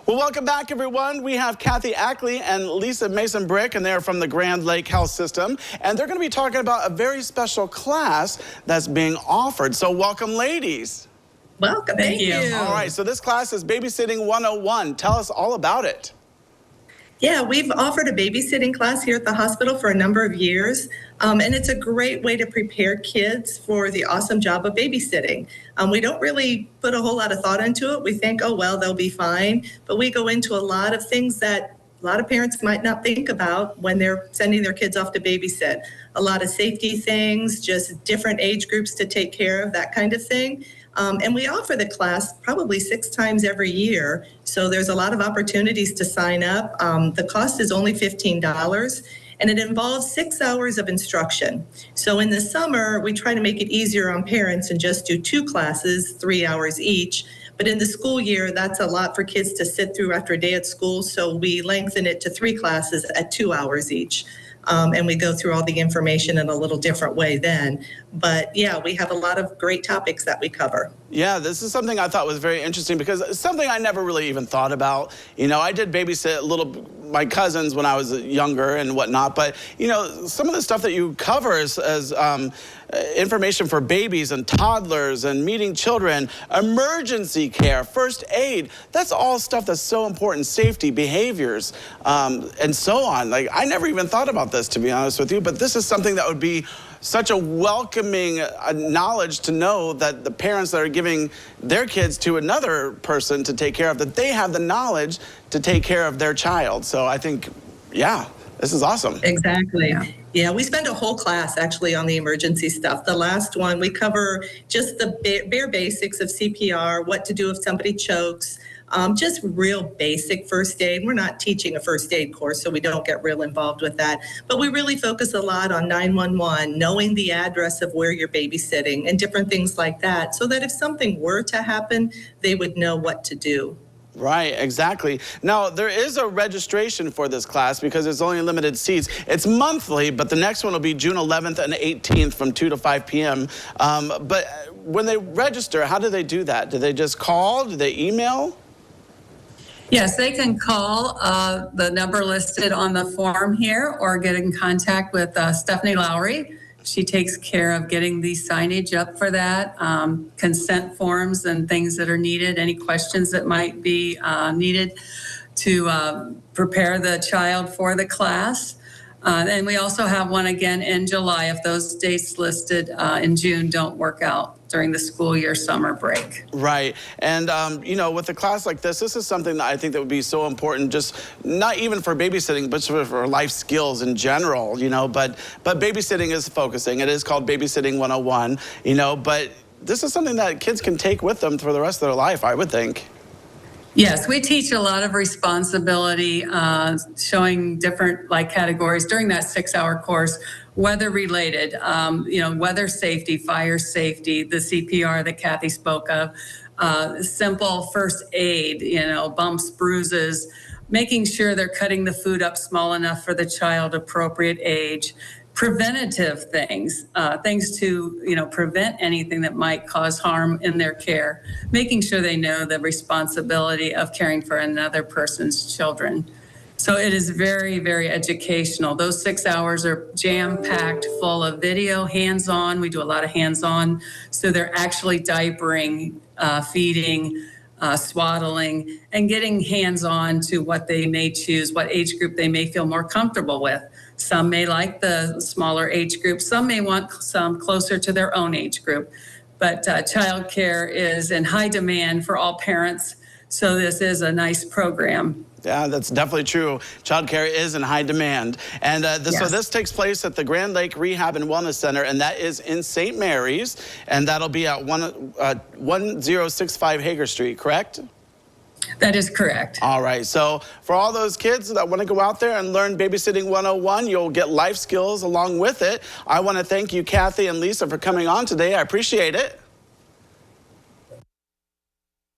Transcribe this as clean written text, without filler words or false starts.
Well, welcome back, everyone. We have Kathy Ackley and Lisa Mason-Brick, and they're from the Grand Lake Health System. And they're going to be talking about a very special class that's being offered. So welcome, ladies. Welcome. Thank you. All right, so this class is Babysitting 101. Tell us all about it. Yeah, we've offered a babysitting class here at the hospital for a number of years, and it's a great way to prepare kids for the awesome job of babysitting. We don't really put a whole lot of thought into it. We think, oh, well, they'll be fine, but we go into a lot of things that a lot of parents might not think about when they're sending their kids off to babysit. A lot of safety things, just different age groups to take care of, that kind of thing. And we offer the class probably 6 times every year. So there's a lot of opportunities to sign up. The cost is only $15, and it involves 6 hours of instruction. So in the summer, we try to make it easier on parents and just do 2 classes, 3 hours each. But in the school year, that's a lot for kids to sit through after a day at school. So we lengthen it to 3 classes at 2 hours each. And we go through all the information in a little different way then. But yeah, we have a lot of great topics that we cover. Yeah, this is something I thought was very interesting because it's something I never really even thought about. You know, I did babysit my cousins when I was younger and whatnot, but you know, some of the stuff that you cover as information for babies and toddlers and meeting children, emergency care, first aid, that's all stuff that's so important, safety, behaviors, and so on. Like, I never even thought about this, to be honest with you, but this is something that would be such a welcoming knowledge to know that the parents that are giving their kids to another person to take care of, that they have the knowledge to take care of their child. So I think, yeah, this is awesome. Exactly. Yeah, we spend a whole class actually on the emergency stuff. The last one, we cover just the bare basics of CPR, what to do if somebody chokes, just real basic first aid. We're not teaching a first aid course, so we don't get real involved with that. But we really focus a lot on 911, knowing the address of where you're babysitting and different things like that, so that if something were to happen, they would know what to do. Right, exactly. Now, there is a registration for this class because there's only limited seats. It's monthly, but the next one will be June 11th and 18th from 2 to 5 p.m. But when they register, how do they do that? Do they just call? Do they email? Yes, they can call the number listed on the form here or get in contact with Stephanie Lowry. She takes care of getting the signage up for that, consent forms and things that are needed, any questions that might be needed to prepare the child for the class. And we also have one again in July if those dates listed in June don't work out during the school year summer break. Right. And, you know, with a class like this is something that I think that would be so important, just not even for babysitting, but for life skills in general, you know, but babysitting is focusing. It is called Babysitting 101, you know, but this is something that kids can take with them for the rest of their life, I would think. Yes, we teach a lot of responsibility, showing different categories during that 6-hour course, weather related, you know, weather safety, fire safety, the CPR that Kathy spoke of, simple first aid, you know, bumps, bruises, making sure they're cutting the food up small enough for the child appropriate age, preventative things, things to, you know, prevent anything that might cause harm in their care, making sure they know the responsibility of caring for another person's children. So it is very, very educational. Those 6 hours are jam-packed full of video, hands-on. We do a lot of hands-on. So they're actually diapering, feeding, swaddling, and getting hands-on to what they may choose, what age group they may feel more comfortable with. Some may like the smaller age group. Some may want some closer to their own age group. But childcare is in high demand for all parents. So this is a nice program. Yeah, that's definitely true. Childcare is in high demand. And Yes. So this takes place at the Grand Lake Rehab and Wellness Center, and that is in St. Mary's, and that'll be at 1065 Hager Street, correct? That is correct. All right, so for all those kids that want to go out there and learn Babysitting 101, you'll get life skills along with it. I want to thank you, Kathy and Lisa, for coming on today. I appreciate it.